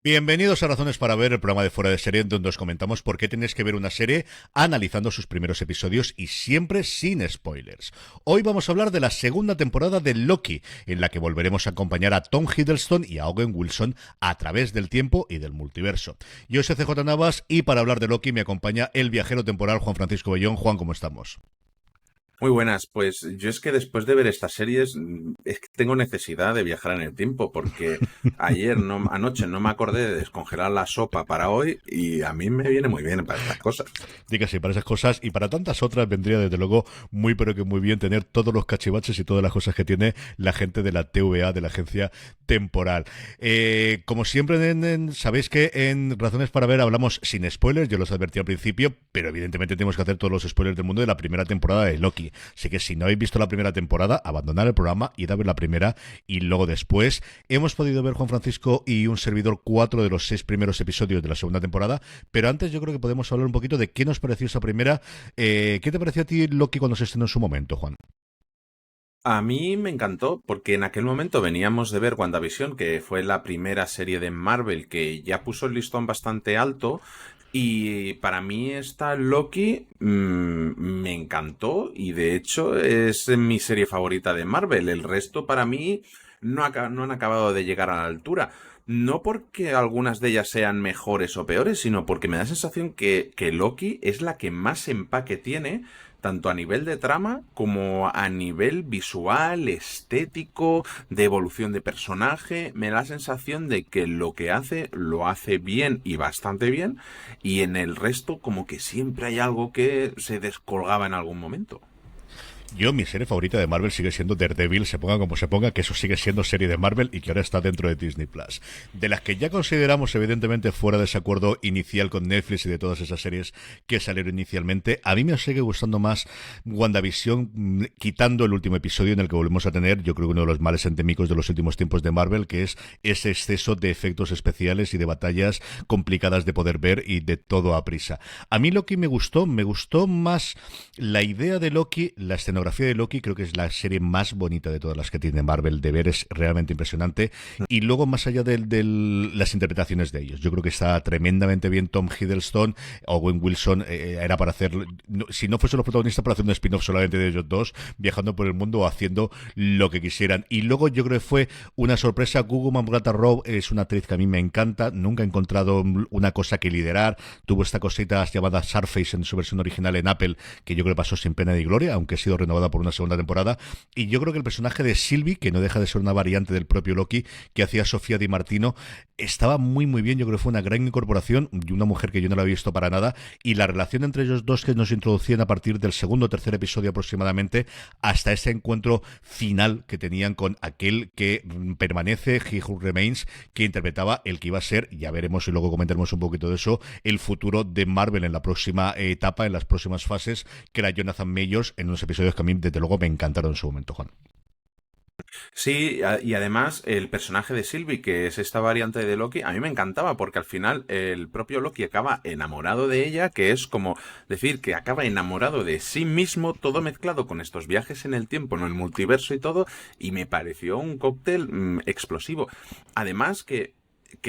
Bienvenidos a Razones para Ver, el programa de Fuera de Serie, donde os comentamos por qué tenéis que ver una serie analizando sus primeros episodios y siempre sin spoilers. Hoy vamos a hablar de la segunda temporada de Loki, en la que volveremos a acompañar a Tom Hiddleston y a Owen Wilson a través del tiempo y del multiverso. Yo soy CJ Navas y para hablar de Loki me acompaña el viajero temporal Juan Francisco Bellón. Juan, ¿cómo estamos? Muy buenas, pues yo es que después de ver estas series es que tengo necesidad de viajar en el tiempo porque anoche no me acordé de descongelar la sopa para hoy y a mí me viene muy bien para estas cosas. Diga sí, para esas cosas y para tantas otras vendría desde luego muy pero que muy bien tener todos los cachivaches y todas las cosas que tiene la gente de la TVA, de la agencia temporal. Como siempre, sabéis que en Razones para Ver hablamos sin spoilers, yo los advertí al principio, pero evidentemente tenemos que hacer todos los spoilers del mundo de la primera temporada de Loki. Así que si no habéis visto la primera temporada, abandonad el programa, id a ver la primera y luego después. Hemos podido ver, Juan Francisco y un servidor, 4 de los 6 primeros episodios de la segunda temporada, pero antes yo creo que podemos hablar un poquito de qué nos pareció esa primera. ¿Qué te pareció a ti Loki cuando se estrenó en su momento, Juan? A mí me encantó porque en aquel momento veníamos de ver WandaVision, que fue la primera serie de Marvel que ya puso el listón bastante alto. Y para mí esta Loki me encantó y de hecho es mi serie favorita de Marvel. El resto para mí no han acabado de llegar a la altura. No porque algunas de ellas sean mejores o peores, sino porque me da la sensación que Loki es la que más empaque tiene, tanto a nivel de trama como a nivel visual, estético, de evolución de personaje. Me da la sensación de que lo que hace, lo hace bien y bastante bien, y en el resto como que siempre hay algo que se descolgaba en algún momento. Yo, mi serie favorita de Marvel sigue siendo Daredevil, se ponga como se ponga, que eso sigue siendo serie de Marvel y que ahora está dentro de Disney Plus. De las que ya consideramos, evidentemente, fuera de ese acuerdo inicial con Netflix y de todas esas series que salieron inicialmente, a mí me sigue gustando más WandaVision, quitando el último episodio en el que volvemos a tener, yo creo que uno de los males endémicos de los últimos tiempos de Marvel, que es ese exceso de efectos especiales y de batallas complicadas de poder ver y de todo a prisa. A mí Loki me gustó más la idea de Loki, la escenografía de Loki, creo que es la serie más bonita de todas las que tiene Marvel de ver, es realmente impresionante. Y luego, más allá de las interpretaciones de ellos, yo creo que está tremendamente bien Tom Hiddleston, Owen Wilson, era para hacer, si no fuesen los protagonistas, para hacer un spin-off solamente de ellos dos, viajando por el mundo o haciendo lo que quisieran. Y luego yo creo que fue una sorpresa. Gugu Mbatha-Raw es una actriz que a mí me encanta, nunca he encontrado una cosa que liderar, tuvo esta cosita llamada Surface en su versión original en Apple, que yo creo que pasó sin pena ni gloria, aunque ha sido renovada por una segunda temporada. Y yo creo que el personaje de Sylvie, que no deja de ser una variante del propio Loki, que hacía Sofía Di Martino, estaba muy muy bien. Yo creo que fue una gran incorporación y una mujer que yo no la había visto para nada. Y la relación entre ellos dos que nos introducían a partir del segundo o tercer episodio aproximadamente, hasta ese encuentro final que tenían con aquel que permanece, He Who Remains, que interpretaba el que iba a ser, ya veremos y luego comentaremos un poquito de eso, el futuro de Marvel en la próxima etapa, en las próximas fases, que era Jonathan Majors, en unos episodios que a mí desde luego me encantaron en su momento, Juan. Sí, y además el personaje de Sylvie, que es esta variante de Loki, a mí me encantaba porque al final el propio Loki acaba enamorado de ella, que es como decir que acaba enamorado de sí mismo, todo mezclado con estos viajes en el tiempo, en el multiverso y todo, y me pareció un cóctel explosivo. Además que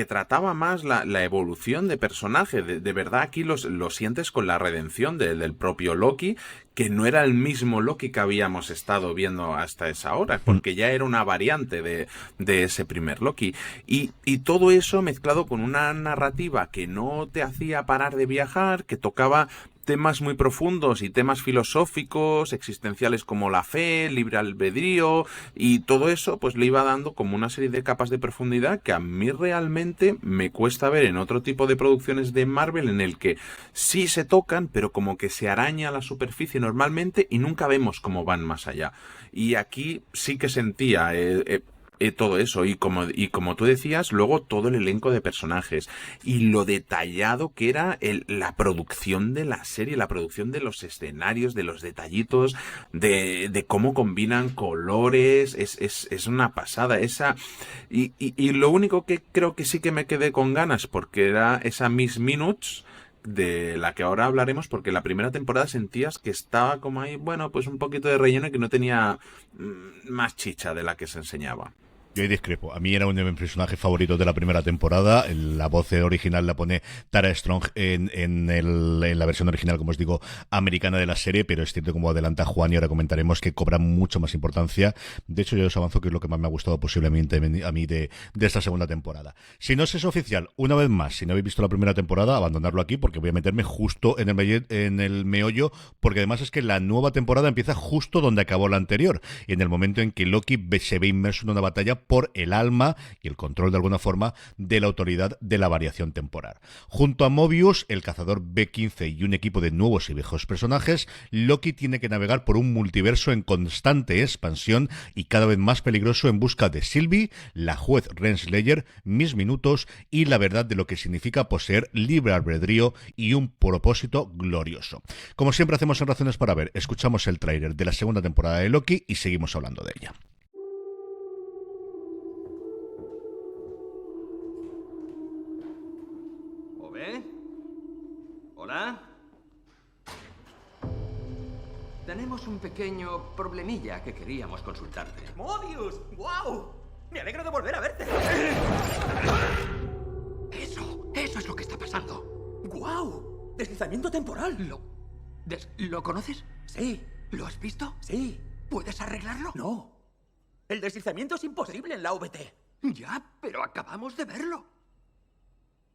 trataba más la evolución de personaje. De verdad aquí lo sientes con la redención del propio Loki, que no era el mismo Loki que habíamos estado viendo hasta esa hora, porque ya era una variante de ese primer Loki. Y todo eso mezclado con una narrativa que no te hacía parar de viajar, que tocaba temas muy profundos y temas filosóficos, existenciales como la fe, libre albedrío y todo eso, pues le iba dando como una serie de capas de profundidad que a mí realmente me cuesta ver en otro tipo de producciones de Marvel en el que sí se tocan, pero como que se araña la superficie normalmente y nunca vemos cómo van más allá. Y aquí sí que sentía todo eso, y como tú decías, luego todo el elenco de personajes y lo detallado que era la producción de la serie, la producción de los escenarios, de los detallitos, de cómo combinan colores, es una pasada esa. Y lo único que creo que sí que me quedé con ganas, porque era esa Miss Minutes, de la que ahora hablaremos, porque la primera temporada sentías que estaba como ahí, bueno, pues un poquito de relleno y que no tenía más chicha de la que se enseñaba. Yo ahí discrepo. A mí era uno de mis personajes favoritos de la primera temporada. La voz original la pone Tara Strong en la versión original, como os digo, americana de la serie, pero es cierto, como adelanta Juan, y ahora comentaremos, que cobra mucho más importancia. De hecho, yo os avanzo que es lo que más me ha gustado posiblemente a mí de esta segunda temporada. Si no es oficial, una vez más, si no habéis visto la primera temporada, abandonarlo aquí, porque voy a meterme justo en el meollo, porque además es que la nueva temporada empieza justo donde acabó la anterior, en el momento en que Loki se ve inmerso en una batalla por el alma y el control, de alguna forma, de la autoridad de la variación temporal. Junto a Mobius, el cazador B-15 y un equipo de nuevos y viejos personajes, Loki tiene que navegar por un multiverso en constante expansión y cada vez más peligroso, en busca de Sylvie, la juez Renslayer, Mis Minutos y la verdad de lo que significa poseer libre albedrío y un propósito glorioso. Como siempre hacemos en Razones para Ver, escuchamos el tráiler de la segunda temporada de Loki y seguimos hablando de ella. ¿Ove? ¿Hola? Tenemos un pequeño problemilla que queríamos consultarte. ¡Mobius! ¡Guau! Me alegro de volver a verte. Eso es lo que está pasando. ¡Guau! Deslizamiento temporal. ¿Lo conoces? Sí, ¿Lo has visto? sí. ¿Puedes arreglarlo? No. El deslizamiento es imposible en la VT. Ya, pero acabamos de verlo.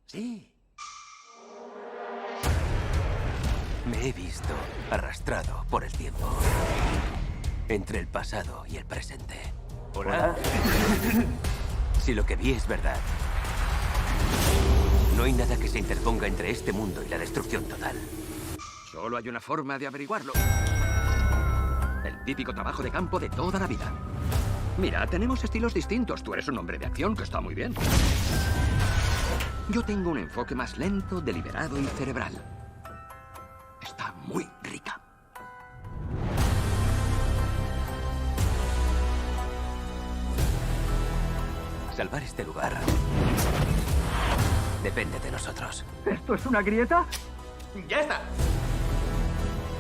Sí. Me he visto arrastrado por el tiempo. Entre el pasado y el presente. ¿Hola? Si lo que vi es verdad, no hay nada que se interponga entre este mundo y la destrucción total. Solo hay una forma de averiguarlo. El típico trabajo de campo de toda la vida. Mira, tenemos estilos distintos. Tú eres un hombre de acción, que está muy bien. Yo tengo un enfoque más lento, deliberado y cerebral. Está muy rica. Salvar este lugar depende de nosotros. ¿Esto es una grieta? ¡Ya está!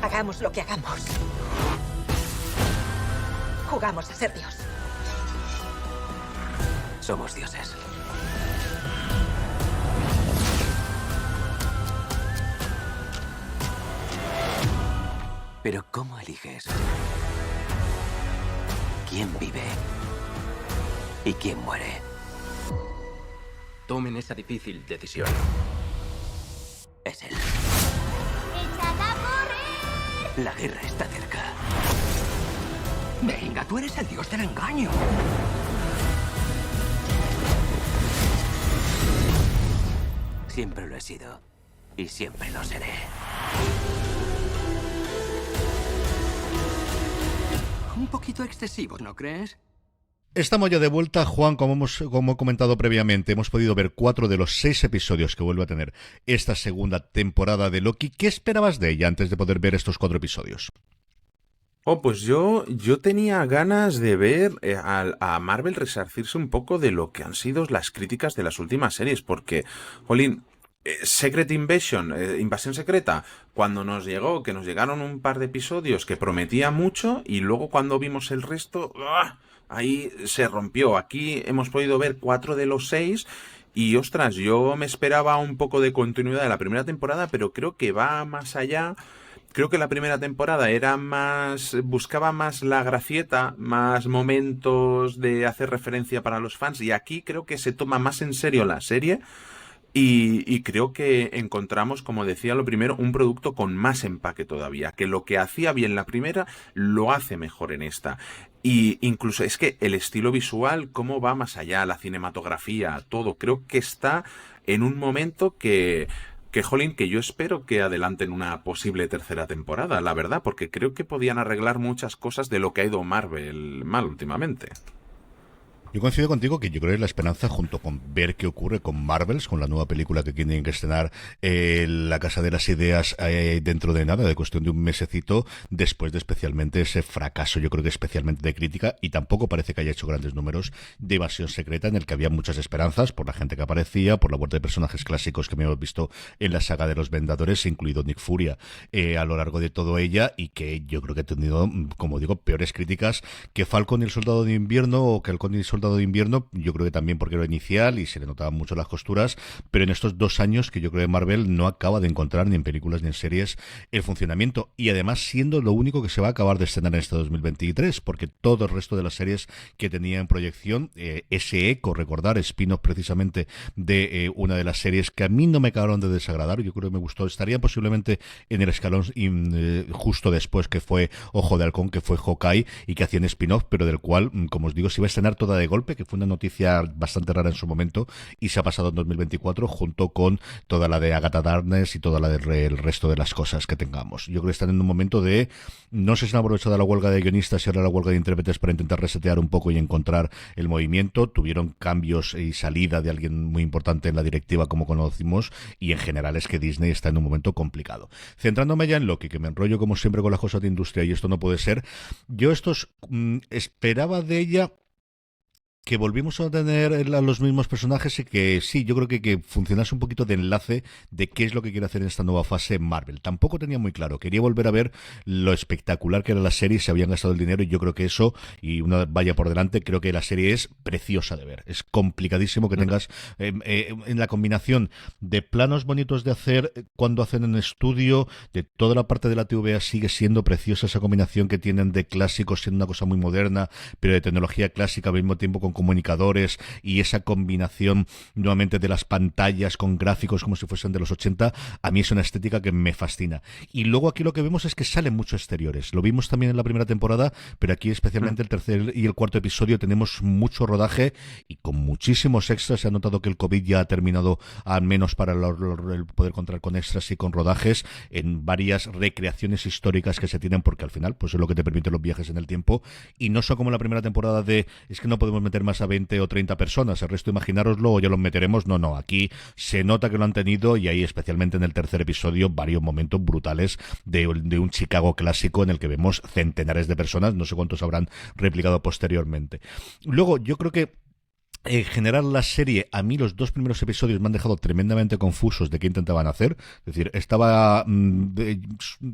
Hagamos lo que hagamos. Jugamos a ser Dios. Somos dioses. Pero ¿cómo eliges quién vive y quién muere? Tomen esa difícil decisión. Es él. ¡Echad a correr! La guerra está cerca. Venga, tú eres el dios del engaño. Siempre lo he sido y siempre lo seré. Un poquito excesivo, ¿no crees? Estamos ya de vuelta, Juan, como he comentado previamente, hemos podido ver 4 de los 6 episodios que vuelve a tener esta segunda temporada de Loki. ¿Qué esperabas de ella antes de poder ver estos 4 episodios? Pues yo tenía ganas de ver a Marvel resarcirse un poco de lo que han sido las críticas de las últimas series, porque, jolín, Secret Invasion, Invasión Secreta, cuando nos llegó, que nos llegaron un par de episodios que prometía mucho, y luego cuando vimos el resto, ¡ah!, ahí se rompió. Aquí hemos podido ver 4 de los 6 y, ostras, yo me esperaba un poco de continuidad de la primera temporada, pero creo que va más allá. Creo que la primera temporada buscaba más la gracieta, más momentos de hacer referencia para los fans, y aquí creo que se toma más en serio la serie. Y creo que encontramos, como decía lo primero, un producto con más empaque todavía, que lo que hacía bien la primera lo hace mejor en esta. Y incluso es que el estilo visual, cómo va más allá, la cinematografía, todo, creo que está en un momento jolín, que yo espero que adelanten una posible tercera temporada, la verdad, porque creo que podían arreglar muchas cosas de lo que ha ido Marvel mal últimamente. Yo coincido contigo que yo creo que la esperanza, junto con ver qué ocurre con Marvels, con la nueva película que tienen que estrenar La Casa de las Ideas dentro de nada, de cuestión de un mesecito, después de especialmente ese fracaso, yo creo que especialmente de crítica, y tampoco parece que haya hecho grandes números, de Invasión Secreta, en el que había muchas esperanzas por la gente que aparecía, por la vuelta de personajes clásicos que hemos visto en la saga de los Vengadores, incluido Nick Furia, a lo largo de todo ella, y que yo creo que ha tenido, como digo, peores críticas que Falcon y el Soldado de Invierno, o que Halcón y el Soldado Soldado de Invierno, yo creo que también porque era inicial y se le notaban mucho las costuras, pero en estos 2 años que yo creo que Marvel no acaba de encontrar ni en películas ni en series el funcionamiento, y además siendo lo único que se va a acabar de estrenar en este 2023, porque todo el resto de las series que tenía en proyección, ese eco, recordar, spin-off precisamente de una de las series que a mí no me acabaron de desagradar, yo creo que me gustó, estaría posiblemente en el escalón justo después, que fue Ojo de Halcón, que fue Hawkeye, y que hacían spin-off, pero del cual, como os digo, se iba a estrenar toda de golpe, que fue una noticia bastante rara en su momento, y se ha pasado en 2024 junto con toda la de Agatha Darkness y toda la del resto de las cosas que tengamos. Yo creo que están en un momento de, no sé si han aprovechado la huelga de guionistas y ahora la huelga de intérpretes para intentar resetear un poco y encontrar el movimiento. Tuvieron cambios y salida de alguien muy importante en la directiva, como conocimos, y en general es que Disney está en un momento complicado. Centrándome ya en Loki, que me enrollo como siempre con las cosas de industria y esto no puede ser, yo esperaba de ella que volvimos a tener a los mismos personajes y que sí, yo creo que funcionase un poquito de enlace de qué es lo que quiere hacer en esta nueva fase Marvel. Tampoco tenía muy claro, quería volver a ver lo espectacular que era la serie, se habían gastado el dinero, y yo creo que eso, y una vaya por delante, creo que la serie es preciosa de ver. Es complicadísimo que tengas en la combinación de planos bonitos de hacer cuando hacen en estudio, de toda la parte de la TVA, sigue siendo preciosa esa combinación que tienen de clásicos, siendo una cosa muy moderna, pero de tecnología clásica al mismo tiempo con comunicadores, y esa combinación nuevamente de las pantallas con gráficos como si fuesen de los 80, a mí es una estética que me fascina. Y luego aquí lo que vemos es que salen muchos exteriores. Lo vimos también en la primera temporada, pero aquí especialmente el tercer y el cuarto episodio tenemos mucho rodaje y con muchísimos extras. Se ha notado que el COVID ya ha terminado, al menos para el poder contar con extras y con rodajes en varias recreaciones históricas que se tienen, porque al final pues es lo que te permite los viajes en el tiempo, y no son como la primera temporada de es que no podemos meter más a 20 o 30 personas, el resto imaginároslo o ya los meteremos. No, aquí se nota que lo han tenido, y ahí especialmente en el tercer episodio varios momentos brutales de un Chicago clásico en el que vemos centenares de personas, no sé cuántos habrán replicado posteriormente. Luego yo creo que en general la serie, a mí los 2 primeros episodios me han dejado tremendamente confusos de qué intentaban hacer. Es decir, estaba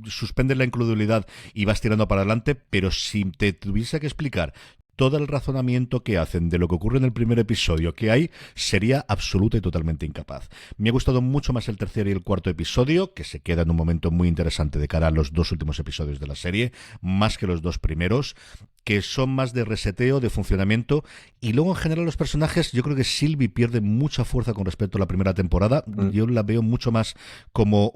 suspendes la incredulidad y vas tirando para adelante, pero si te tuviese que explicar todo el razonamiento que hacen de lo que ocurre en el primer episodio que hay, sería absoluta y totalmente incapaz. Me ha gustado mucho más el tercer y el cuarto episodio, que se queda en un momento muy interesante de cara a los 2 últimos episodios de la serie, más que los 2 primeros, que son más de reseteo, de funcionamiento, y luego en general los personajes, yo creo que Sylvie pierde mucha fuerza con respecto a la primera temporada. Yo la veo mucho más como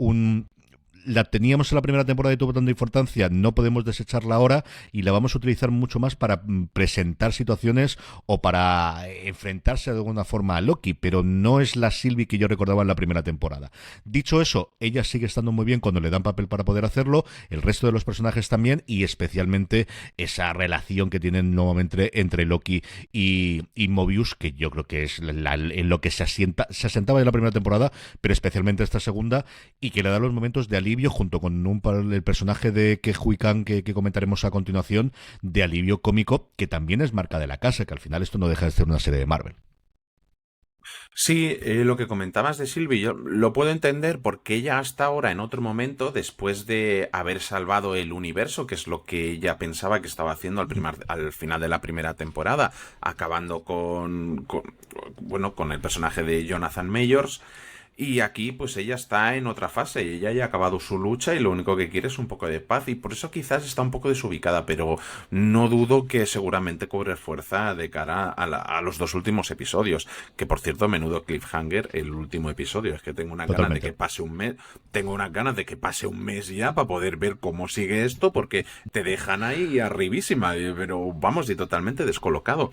la teníamos en la primera temporada y tuvo tanta importancia, no podemos desecharla ahora, y la vamos a utilizar mucho más para presentar situaciones o para enfrentarse de alguna forma a Loki, pero no es la Sylvie que yo recordaba en la primera temporada. Dicho eso, ella sigue estando muy bien cuando le dan papel para poder hacerlo, el resto de los personajes también, y especialmente esa relación que tienen nuevamente entre Loki y Mobius, que yo creo que es en lo que se asentaba en la primera temporada, pero especialmente esta segunda, y que le da los momentos de alivio junto con el personaje de Ke Huy Quan que comentaremos a continuación, de alivio cómico, que también es marca de la casa, que al final esto no deja de ser una serie de Marvel. Sí, lo que comentabas de Sylvie, yo lo puedo entender porque ella hasta ahora, en otro momento, después de haber salvado el universo, que es lo que ella pensaba que estaba haciendo al final de la primera temporada, acabando con el personaje de Jonathan Majors. Y aquí pues ella está en otra fase, ella ya ha acabado su lucha y lo único que quiere es un poco de paz, y por eso quizás está un poco desubicada, pero no dudo que seguramente cobre fuerza de cara a los 2 últimos episodios, que por cierto, menudo cliffhanger el último episodio. Es que tengo una ganas de que pase un mes ya para poder ver cómo sigue esto, porque te dejan ahí arribísima, pero vamos, y totalmente descolocado.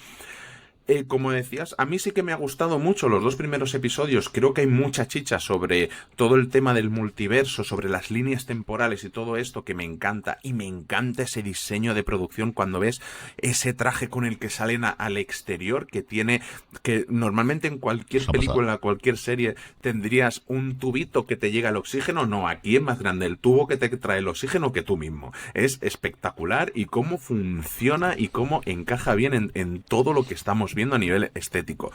Como decías, a mí sí que me ha gustado mucho los 2 primeros episodios. Creo que hay mucha chicha sobre todo el tema del multiverso, sobre las líneas temporales y todo esto, que me encanta. Y me encanta ese diseño de producción cuando ves ese traje con el que salen al exterior, que normalmente en cualquier película, cualquier serie, tendrías un tubito que te llega el oxígeno. No, aquí es más grande el tubo que te trae el oxígeno que tú mismo. Es espectacular, y cómo funciona y cómo encaja bien en todo lo que estamos viendo a nivel estético.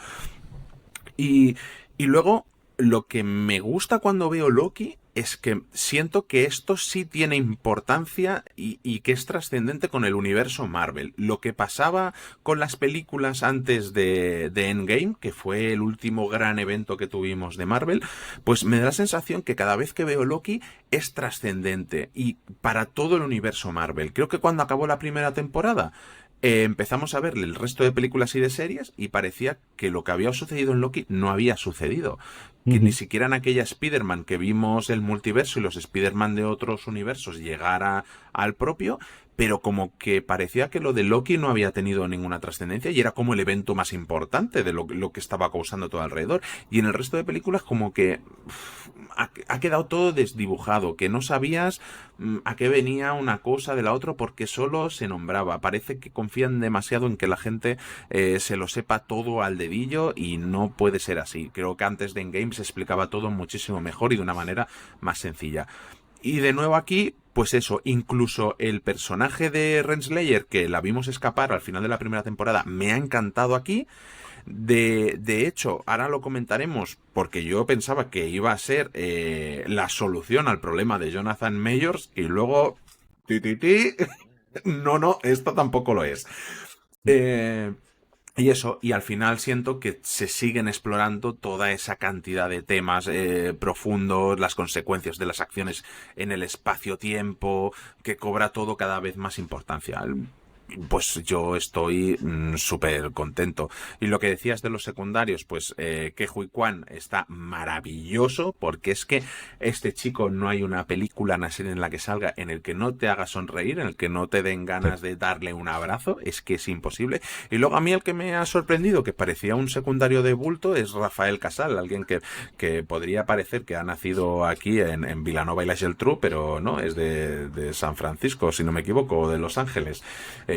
Y luego, lo que me gusta cuando veo Loki es que siento que esto sí tiene importancia y que es trascendente con el universo Marvel. Lo que pasaba con las películas antes de Endgame, que fue el último gran evento que tuvimos de Marvel, pues me da la sensación que cada vez que veo Loki es trascendente y para todo el universo Marvel. Creo que cuando acabó la primera temporada empezamos a ver el resto de películas y de series y parecía que lo que había sucedido en Loki no había sucedido. Que ni siquiera en aquella Spider-Man que vimos el multiverso y los Spider-Man de otros universos llegara al propio, pero como que parecía que lo de Loki no había tenido ninguna trascendencia y era como el evento más importante de lo que estaba causando todo alrededor. Y en el resto de películas como que ha quedado todo desdibujado, que no sabías a qué venía una cosa de la otra porque solo se nombraba. Parece que confían demasiado en que la gente se lo sepa todo al dedillo y no puede ser así. Creo que antes de Endgame se explicaba todo muchísimo mejor y de una manera más sencilla. Y de nuevo aquí, pues eso, incluso el personaje de Renslayer, que la vimos escapar al final de la primera temporada, me ha encantado aquí. De hecho, ahora lo comentaremos, porque yo pensaba que iba a ser la solución al problema de Jonathan Majors, y luego... No, esto tampoco lo es. Y eso, y al final siento que se siguen explorando toda esa cantidad de temas profundos, las consecuencias de las acciones en el espacio-tiempo, que cobra todo cada vez más importancia. Pues yo estoy súper contento. Y lo que decías de los secundarios, pues que Hui Kwan está maravilloso, porque es que este chico no hay una película, una serie en la que salga en el que no te haga sonreír, en el que no te den ganas de darle un abrazo, es que es imposible. Y luego a mí el que me ha sorprendido, que parecía un secundario de bulto, es Rafael Casal, alguien que podría parecer que ha nacido aquí en Vilanova y la Geltrú, pero no, es de San Francisco, si no me equivoco, o de Los Ángeles.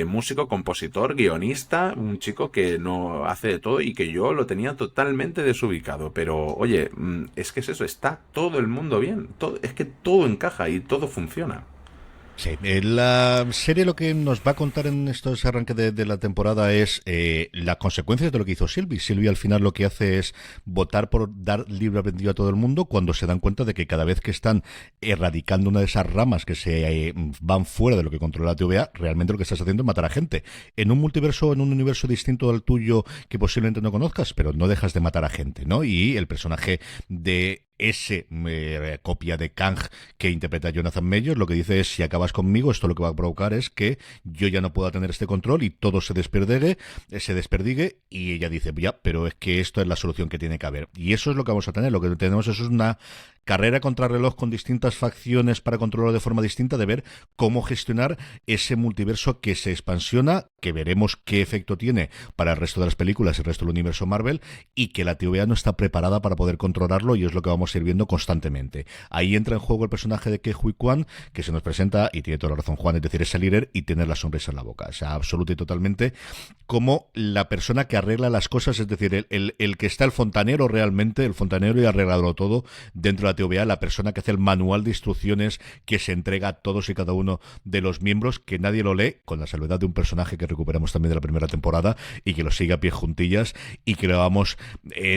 Músico, compositor, guionista, un chico que no hace de todo y que yo lo tenía totalmente desubicado. Pero, oye, es que es eso, está todo el mundo bien, es que todo encaja y todo funciona. Sí, la serie lo que nos va a contar en estos arranques de la temporada es las consecuencias de lo que hizo Sylvie. Sylvie al final lo que hace es votar por dar libre albedrío a todo el mundo cuando se dan cuenta de que cada vez que están erradicando una de esas ramas que se van fuera de lo que controla la TVA, realmente lo que estás haciendo es matar a gente. En un multiverso, en un universo distinto al tuyo que posiblemente no conozcas, pero no dejas de matar a gente, ¿no? Y el personaje de ese copia de Kang que interpreta Jonathan Majors lo que dice es: si acabas conmigo, esto lo que va a provocar es que yo ya no pueda tener este control y todo se desperdigue, y ella dice, ya, pero es que esto es la solución que tiene que haber, y eso es lo que vamos a tener. Lo que tenemos es una carrera contra reloj con distintas facciones para controlarlo de forma distinta, de ver cómo gestionar ese multiverso que se expansiona, que veremos qué efecto tiene para el resto de las películas y el resto del universo Marvel, y que la TVA no está preparada para poder controlarlo, y es lo que vamos a ir viendo constantemente. Ahí entra en juego el personaje de Ke Huy Quan, que se nos presenta, y tiene toda la razón Juan, es decir, es el líder y tener la sonrisa en la boca, o sea, absoluta y totalmente como la persona que arregla las cosas, es decir, el que está el fontanero realmente, el fontanero y arregladlo todo dentro de la TVA, la persona que hace el manual de instrucciones que se entrega a todos y cada uno de los miembros, que nadie lo lee, con la salvedad de un personaje que recuperamos también de la primera temporada y que lo sigue a pie juntillas y que lo vamos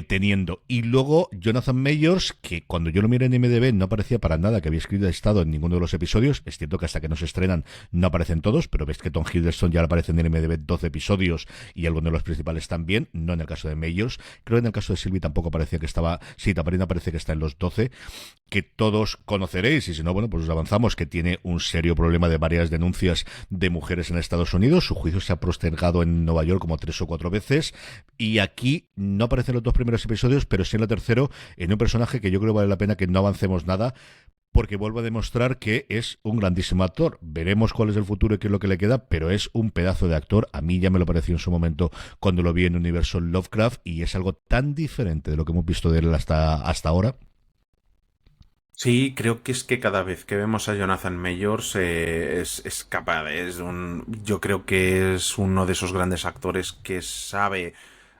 teniendo. Y luego Jonathan Majors, que cuando yo lo miré en IMDb no parecía para nada que había estado en ninguno de los episodios. Es cierto que hasta que no se estrenan no aparecen todos, pero ves que Tom Hiddleston ya aparece en IMDb 12 episodios y algunos de los principales también, no en el caso de Majors. Creo que en el caso de Sylvie tampoco parecía que estaba, sí, también parece que está en los 12, que todos conoceréis, y si no, bueno, pues os avanzamos, que tiene un serio problema de varias denuncias de mujeres en Estados Unidos. Su juicio se ha postergado en Nueva York como 3 o 4 veces, y aquí no aparecen los 2 primeros episodios, pero sí en el tercero, en un personaje que yo creo que vale la pena que no avancemos nada, porque vuelvo a demostrar que es un grandísimo actor. Veremos cuál es el futuro y qué es lo que le queda, pero es un pedazo de actor. A mí ya me lo pareció en su momento cuando lo vi en Universo Lovecraft, y es algo tan diferente de lo que hemos visto de él hasta ahora. Sí, creo que es que cada vez que vemos a Jonathan Majors es capaz, yo creo que es uno de esos grandes actores que sabe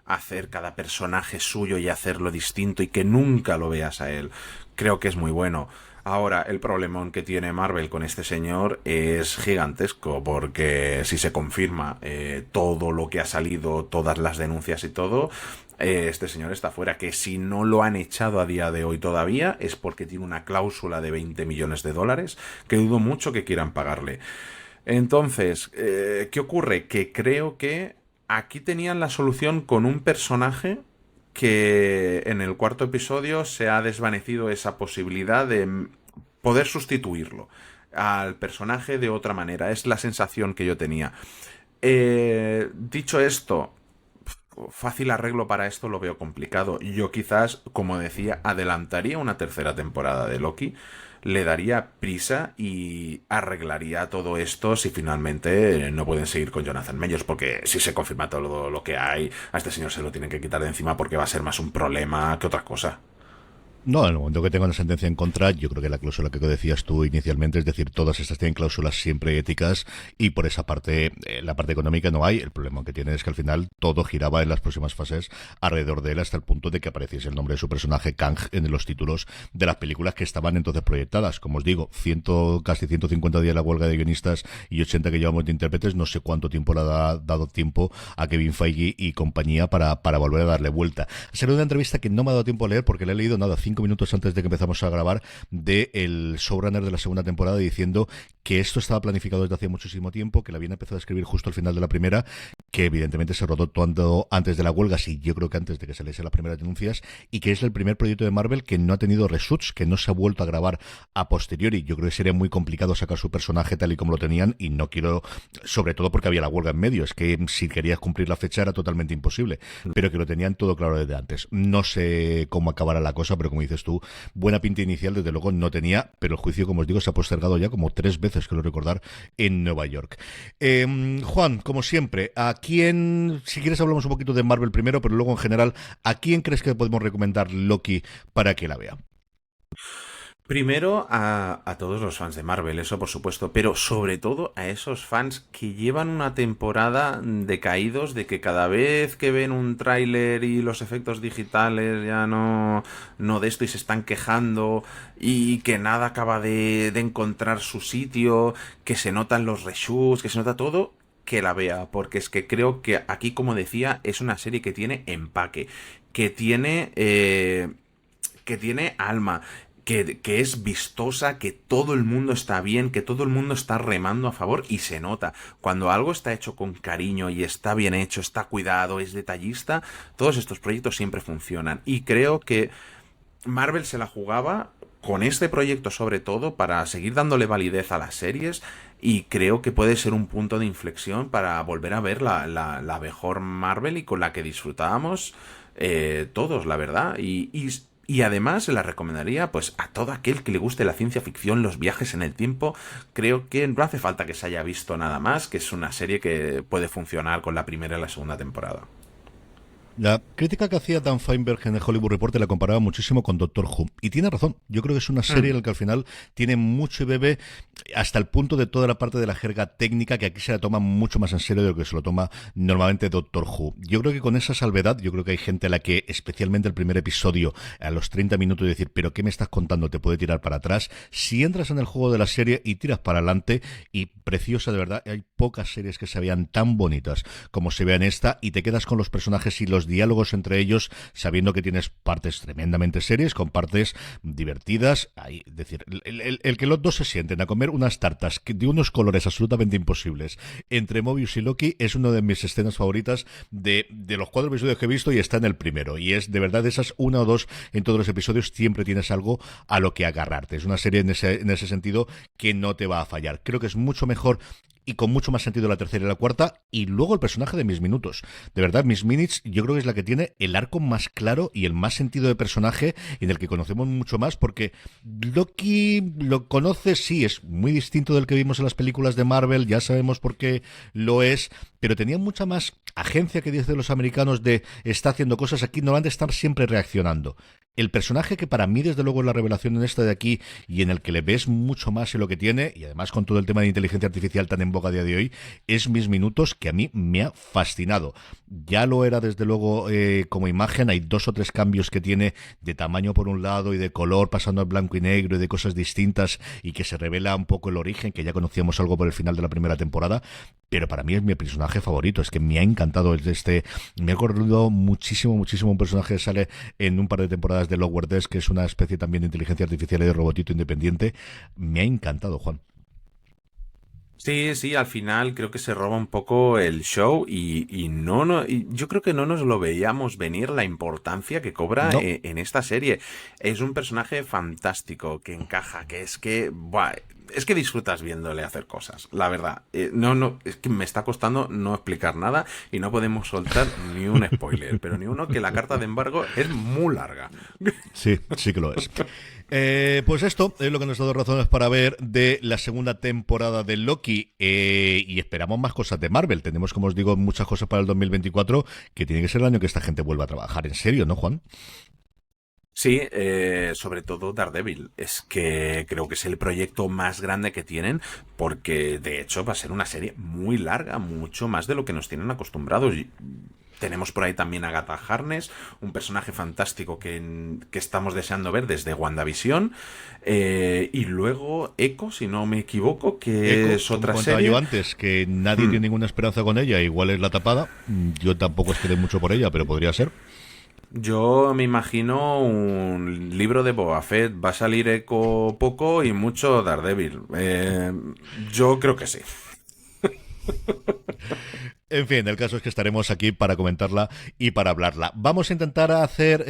hacer cada personaje suyo y hacerlo distinto y que nunca lo veas a él. Creo que es muy bueno. Ahora, el problemón que tiene Marvel con este señor es gigantesco, porque si se confirma todo lo que ha salido, todas las denuncias y todo, este señor está fuera. Que si no lo han echado a día de hoy todavía es porque tiene una cláusula de 20 millones de dólares que dudo mucho que quieran pagarle. Entonces, ¿qué ocurre? Que creo que aquí tenían la solución con un personaje que en el cuarto episodio se ha desvanecido esa posibilidad de poder sustituirlo al personaje de otra manera. Es la sensación que yo tenía. Dicho esto, fácil arreglo para esto lo veo complicado. Yo quizás, como decía, adelantaría una tercera temporada de Loki, le daría prisa y arreglaría todo esto si finalmente no pueden seguir con Jonathan Majors, porque si se confirma todo lo que hay, a este señor se lo tienen que quitar de encima porque va a ser más un problema que otra cosa. No, en el momento que tenga una sentencia en contra, yo creo que la cláusula que decías tú inicialmente, es decir, todas estas tienen cláusulas siempre éticas y por esa parte, la parte económica no hay. El problema que tiene es que al final todo giraba en las próximas fases alrededor de él hasta el punto de que apareciese el nombre de su personaje Kang en los títulos de las películas que estaban entonces proyectadas. Como os digo, casi 150 días la huelga de guionistas y 80 que llevamos de intérpretes, no sé cuánto tiempo le ha dado tiempo a Kevin Feige y compañía para volver a darle vuelta. Será una entrevista que no me ha dado tiempo a leer porque le he leído 5 minutos antes de que empezamos a grabar del showrunner de la segunda temporada diciendo que esto estaba planificado desde hace muchísimo tiempo, que la habían empezado a escribir justo al final de la primera, que evidentemente se rodó todo antes de la huelga, sí, yo creo que antes de que saliesen las primeras denuncias, y que es el primer proyecto de Marvel que no ha tenido reshoots, que no se ha vuelto a grabar a posteriori. Yo creo que sería muy complicado sacar su personaje tal y como lo tenían, y no quiero, sobre todo porque había la huelga en medio, es que si querías cumplir la fecha era totalmente imposible, pero que lo tenían todo claro desde antes. No sé cómo acabará la cosa, pero como dices tú, buena pinta inicial desde luego no tenía, pero el juicio, como os digo, se ha postergado ya como 3 veces, creo recordar, en Nueva York. Juan, como siempre, ¿a quién, si quieres hablamos un poquito de Marvel primero, pero luego en general, ¿a quién crees que podemos recomendar Loki para que la vea? Primero a todos los fans de Marvel, eso por supuesto, pero sobre todo a esos fans que llevan una temporada decaídos, de que cada vez que ven un tráiler y los efectos digitales ya no de esto y se están quejando y que nada acaba de encontrar su sitio, que se notan los reshoots, que se nota todo, que la vea, porque es que creo que aquí, como decía, es una serie que tiene empaque, que tiene alma, que es vistosa, que todo el mundo está bien, que todo el mundo está remando a favor y se nota. Cuando algo está hecho con cariño y está bien hecho, está cuidado, es detallista, todos estos proyectos siempre funcionan. Y creo que Marvel se la jugaba con este proyecto sobre todo para seguir dándole validez a las series y creo que puede ser un punto de inflexión para volver a ver la mejor Marvel y con la que disfrutábamos todos, la verdad. Y además se la recomendaría pues a todo aquel que le guste la ciencia ficción, los viajes en el tiempo. Creo que no hace falta que se haya visto nada más, que es una serie que puede funcionar con la primera y la segunda temporada. La crítica que hacía Dan Feinberg en el Hollywood Reporter la comparaba muchísimo con Doctor Who. Y tiene razón. Yo creo que es una serie en la que al final tiene mucho y bebe hasta el punto de toda la parte de la jerga técnica que aquí se la toma mucho más en serio de lo que se lo toma normalmente Doctor Who. Yo creo que con esa salvedad, yo creo que hay gente a la que, especialmente el primer episodio, a los 30 minutos, de decir, ¿pero qué me estás contando? Te puede tirar para atrás. Si entras en el juego de la serie y tiras para adelante, y preciosa de verdad, hay pocas series que se vean tan bonitas como se ve en esta, y te quedas con los personajes y los diálogos entre ellos, sabiendo que tienes partes tremendamente serias con partes divertidas. Ahí, es decir, el que los dos se sienten a comer unas tartas de unos colores absolutamente imposibles entre Mobius y Loki es una de mis escenas favoritas de los 4 episodios que he visto, y está en el primero, y es de verdad de esas 1 o 2 en todos los episodios, siempre tienes algo a lo que agarrarte. Es una serie en ese sentido que no te va a fallar. Creo que es mucho mejor y con mucho más sentido la tercera y la cuarta, y luego el personaje de Miss Minutos. De verdad, Miss Minutes yo creo que es la que tiene el arco más claro y el más sentido de personaje, en el que conocemos mucho más, porque Loki lo conoces, sí, es muy distinto del que vimos en las películas de Marvel, ya sabemos por qué lo es, pero tenía mucha más agencia, que dicen los americanos, de está haciendo cosas aquí, no van a estar siempre reaccionando. El personaje que para mí, desde luego, es la revelación en esta de aquí y en el que le ves mucho más en lo que tiene, y además con todo el tema de inteligencia artificial tan en boga a día de hoy, es Mis Minutos, que a mí me ha fascinado. Ya lo era, desde luego, como imagen. Hay 2 o 3 cambios que tiene de tamaño por un lado y de color, pasando al blanco y negro y de cosas distintas, y que se revela un poco el origen, que ya conocíamos algo por el final de la primera temporada, pero para mí es mi personaje favorito. Es que me ha encantado me ha ocurrido muchísimo un personaje que sale en un par de temporadas de Lower Decks, que es una especie también de inteligencia artificial y de robotito independiente. Me ha encantado, Juan. Sí, sí, al final creo que se roba un poco el show y yo creo que no nos lo veíamos venir la importancia que cobra No. en esta serie. Es un personaje fantástico, que encaja, buah, es que disfrutas viéndole hacer cosas, la verdad. Es que me está costando no explicar nada y no podemos soltar ni un spoiler, pero ni uno, que la carta de embargo es muy larga. Sí, sí que lo es. Pues esto es lo que nos ha dado razones para ver de la segunda temporada de Loki, y esperamos más cosas de Marvel. Tenemos, como os digo, muchas cosas para el 2024, que tiene que ser el año que esta gente vuelva a trabajar en serio, ¿no, Juan? Sí, sobre todo Daredevil. Es que creo que es el proyecto más grande que tienen, porque de hecho va a ser una serie muy larga, mucho más de lo que nos tienen acostumbrados. Tenemos por ahí también a Agatha Harkness, un personaje fantástico que estamos deseando ver desde WandaVision. Y luego Echo, si no me equivoco, que Echo, es otra como comentaba serie. yo antes, que nadie tiene ninguna esperanza con ella, igual es la tapada. Yo tampoco esperé mucho por ella, pero podría ser. Yo me imagino un libro de Boba Fett. Va a salir Echo poco y mucho Daredevil. Yo creo que sí. En fin, el caso es que estaremos aquí para comentarla y para hablarla. Vamos a intentar hacer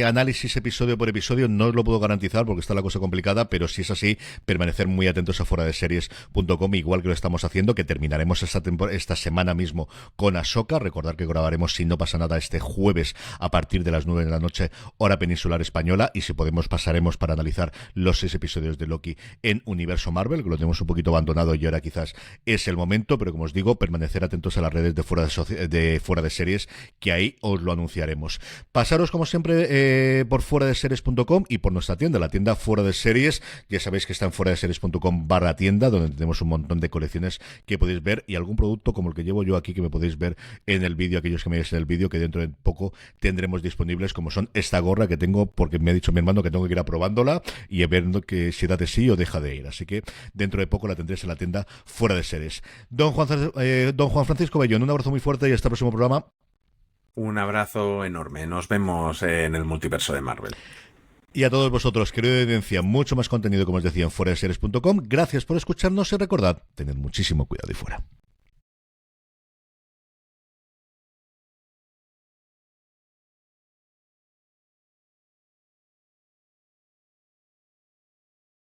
análisis episodio por episodio. No os lo puedo garantizar porque está la cosa complicada, pero si es así, permanecer muy atentos a fueradeseries.com, igual que lo estamos haciendo, que terminaremos esta semana mismo con Ahsoka. Recordar que grabaremos, si no pasa nada, este jueves a partir de las 9 de la noche, hora peninsular española, y si podemos pasaremos para analizar los 6 episodios de Loki en Universo Marvel, que lo tenemos un poquito abandonado y ahora quizás es el momento, pero como os digo, permanecer atentos a las redes de fuera de series, que ahí os lo anunciaremos. Pasaros como siempre por fueradeseries.com y por nuestra tienda, la tienda Fuera de Series. Ya sabéis que está en fueradeseries.com/tienda, donde tenemos un montón de colecciones que podéis ver, y algún producto como el que llevo yo aquí que me podéis ver en el vídeo, aquellos que me veis en el vídeo, que dentro de poco tendremos disponibles, como son esta gorra que tengo, porque me ha dicho mi hermano que tengo que ir a probándola y a ver que si da de sí o deja de ir. Así que dentro de poco la tendréis en la tienda Fuera de Series. Don Juan Francisco Bellón, un abrazo muy fuerte y hasta el próximo programa. Un abrazo enorme. Nos vemos en el multiverso de Marvel. Y a todos vosotros, querido audiencia, mucho más contenido, como os decía, en fueradeseries.com. Gracias por escucharnos y recordad, tened muchísimo cuidado y fuera.